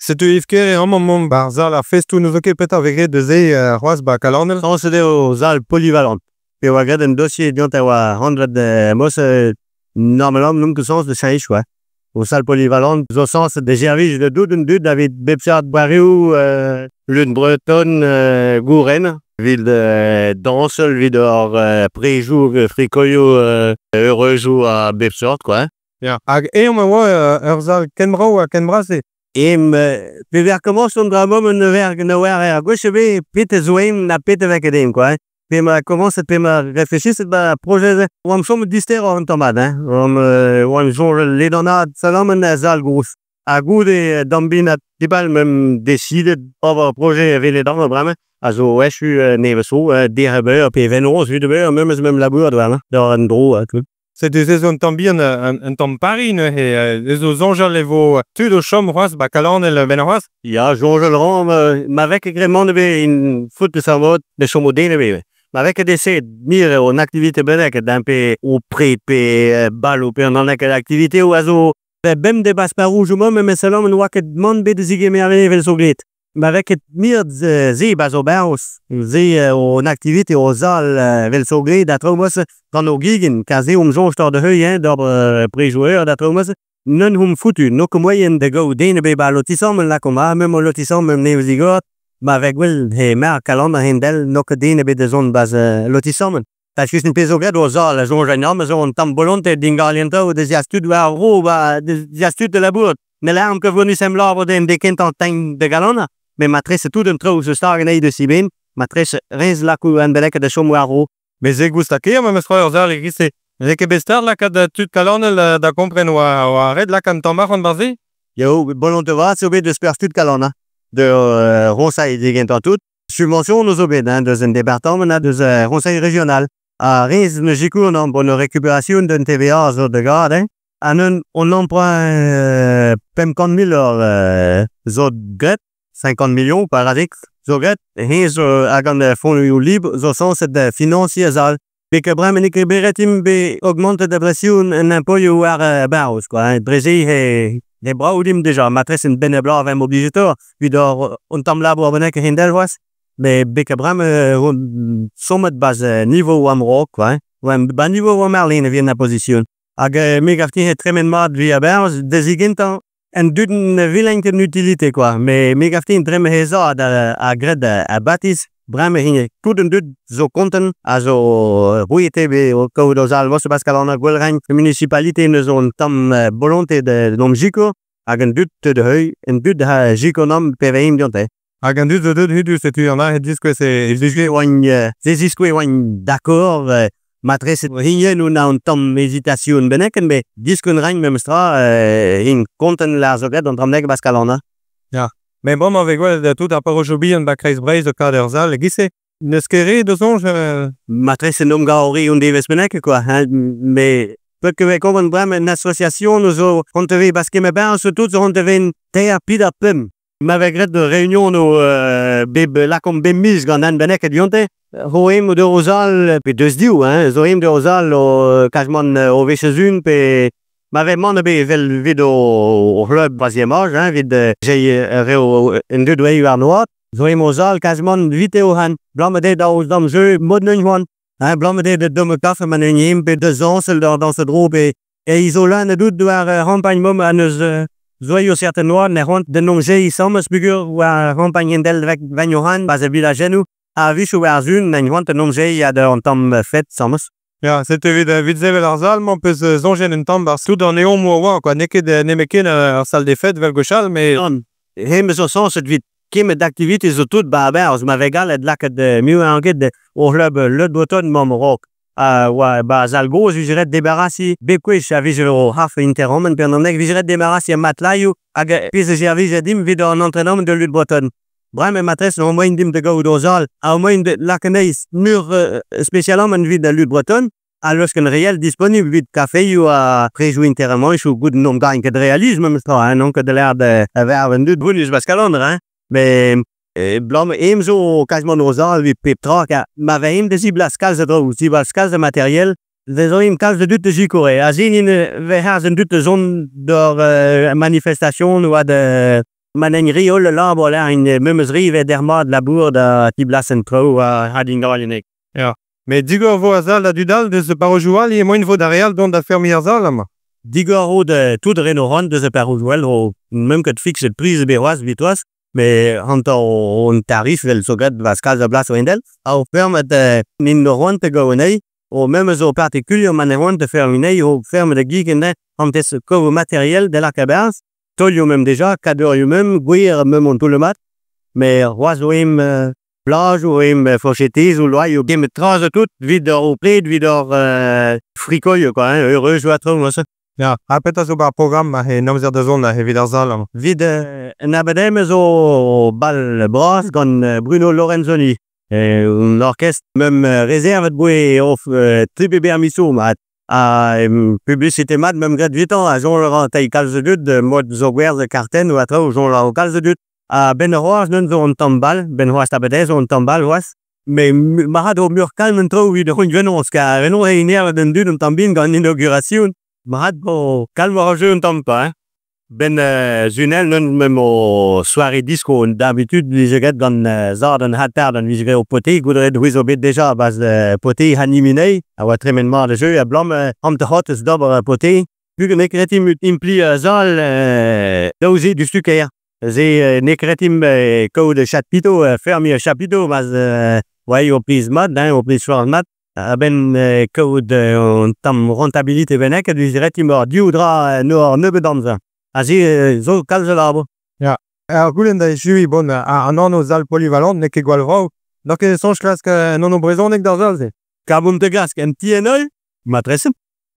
Se tu ifkere amamon bar zal ar festoù nou zoke pet averet de ze c'hoaz ba kalanel? San se o zal polyvalent. Pe oa gret un dossier diant a oa 100 mos normalement noum que sens de chaich, ouais. O zal polyvalent, zo sens de gervij de doud un dud avid bepsat Barriou, Lune Breton, Gouren, vid dansel, vid or préjour, fricoyo, heureux jour à bepsat, quoi. Ja. Hag ma oa ur zal kenbra ou a kenbra se? Pe ver commence on dra mom un ver ar gauche be pete zoem na pete vek edem, quoi. Pe ma commence pe ma réfléchir c'est ba projet ou am chom dister en tomad, hein. On jour les donad salam en zal gros. A goude dambina dibal même décide over projet avec les dents vraiment. Also ouais, je suis neveso der pe venos vu de même labour voilà. Dans un dro tout. Se de zezon tambien un tamm Paris ne he zo zonjal evo tud o chom c'hoaz ba kalanel ben c'hoaz? Ja, zonjal ram ma vek grement de be in foot de samot de chomodene be. Ma vek de se mir on activité benek d'un pe au pré pe bal ou pe en nek l'activité ou azo bem de bas par rouge mom mais selon un waket man be de zige me ave vel soglet. Ma vek mir ze bazo baos ze on activité o zal vel soglet da tromos dans nos gigen kaze jonge tor de heuien d'or préjoueur da tromos non hum foutu no comme moyen de go dene be ba lotissement la coma même lotissement même ne zigot ma vek wel he mer kalender hendel no que dene be de zone bas lotissement. Parce que c'est une pesogret o zal jonge énorme on tam volonté d'ingalienta ou des astuces wa ro ba des astuces de la bourde. Mais là on que venu sem l'arbre de kent en tein de galona. Mais matrice tout d'un trou se star de sibin matrice rez la cou en belek de chomwaro. Mais ze goustaker ma mestra ur zal e se reke bestar la kad tud kalanel da kompren oa red la kan tammar an barze? Yo, volonté va se obé de sper tud kalana de Ronsay digent en tout. Subvention nos obé de un département de Ronsay régional. A rez ne jikou non bonne récupération d'un TVA zo de garde, hein. Anon on emprunt 50 000 zo gret 50 millions par adik zo gret hez agan fond libre zo sens de financier zal. Be que brem nik beretim be augmente de pression un impôt ou ar baos, quoi. Brezi he de braudim déjà matrice une benebla avec mobilisateur vidor on tam labo abonek hindel was. Mais be que brem sommet bas niveau amro, quoi. Ou ba niveau marlene vient na position. Ag megafti he tremendement via baos desigentan en duden vilainte utilité, quoi. Mais megafti un trem hezad a gred a batis breme hinge tout un dud zo konten also ruite be o ko zal mos bas kalana gwelrein municipalité ne zone tam volonté de nom jiko ag un dud de heu un dud ha jikonom pvm dionte. Hag an dud zo dud hudu se tu an a het diskwe se disque oin d'accord matrice hinge nou na un tam hésitation beneken be diskun rein memstra in konten la zoget on tramnek bas kalana. Ja. Mais bon, avec quoi de tout à part aujourd'hui en bakreis braise de kaderzal, gisse ne skere de songe matrice nom gaori un deves benek, quoi. Mais peut que comme un brame une association nous on te veut parce que mes parents surtout on te veut thérapie d'apem. M'avec grade de réunion no beb la comme bemis gandan benek dionte. Roem de Rosal pe deux diou, hein. Zoim de Rosal o quasiment au vechezun pe m'avait demandé vel vid au club troisième âge, hein, vid j'ai reo en deux doigts à noir. Zoé mozal quasiment vite au han. Blamade dans dans jeu mode non hein, blamade de dom café manunim pe deux ans dans ce groupe et isolant de doute de campagne mom à nos zoé au certain noir ne rent de non j'ai sommes figure ou à campagne del avec Vanyohan bas village nous a vu sur azun ne rent non j'ai à de en temps fête sommes. Ja, c'était vid zevel ar zal, man peus zonjen un tamm bar tout an eon moa oa, quoi. Neket nemeken ar salle des fêtes vel gochal, mais... Non, hem zo sens et vit kem d'activité zo tout ba az ma vegal et laket de mieux anget de au club le Breton mom rock. Wa ba zal go jugeret débarrassi bekwe chavi je ro half interromen per non nek vigeret débarrassi matlayu ag pis gervi jedim vid en entraînement de lutte bretonne. Brame matres no moyen dim de go dozal a moyen de lakeneis mur spécialement en vid de lutte bretonne. Alors qu'un réel disponible vid café ou à préjouer intérieurement je good nom gagne que de réalisme mais ça non que de l'air de avoir vendu de bonus parce calendrier, hein. Mais blam emzo quasiment rosal vid pep traka ma veim de ziblas calze de ziblas calze matériel des oim calze de dut de jicore azin in ve hazen dut de zone de manifestation ou de Manen rio le lambo là in memes rive derma de la bourde qui blassen trop hadingalnek. Mais digor vo azal la dudal de ce parojoual, il est moins vo d'arial dont da fermi azal, là, Digor de tout de renoran de ce parouel o même que de fixe de prise beroas vitoas, mais on tarif vel sogat vascal de blas wendel, au ferme de ninnoran te gowenei, o même zo particulier maneron de ferminei au ferme de gigene antes co matériel de la cabas, tolio même déjà, cadeau même, guir même on tout le mat, mais roisoim plage ou fochetis ou loi ou game trans tout vidor au près vidor fricoille quoi, heureux joie trop moi ça. Ja, apeta zo bar program he namzer de zon he vidar zal. Vide nabedem zo bal bras gon Bruno Lorenzoni. L'orchestre même réserve de boué off tribe bermiso mat a publicité mat même gratuitement à Jean Laurent taille calzedut de mode zoguer de carten ou à trop Jean Laurent calzedut a Ben Roas non on tombal Ben Roas tabedez on tombal was mais marado mur calme trop oui de revenons car non réunir d'un dun tambin gon inauguration marado calme rageux on tombe pas. Ben Zunel non même au soirée disco d'habitude les gars dans Zarden Hatter dans les au poté goudret de wisobet déjà à base de poté animé à votre événement de jeu à blanc am de hot is d'abord poté vu que nekretim impli zal doser du sucre c'est nekretim code chapiteau fermier chapiteau base ouais au prise mat au prise soir mat ben code on tam rentabilité benek du diretim diudra no nebedanza. Asi zo kalzelabo. Gulen da jui bon an anno zal polyvalent nek e gwal vrao. Donc sonj klask non o brezon nek d'ar zal se. Kabum te gask en tienol, matresse.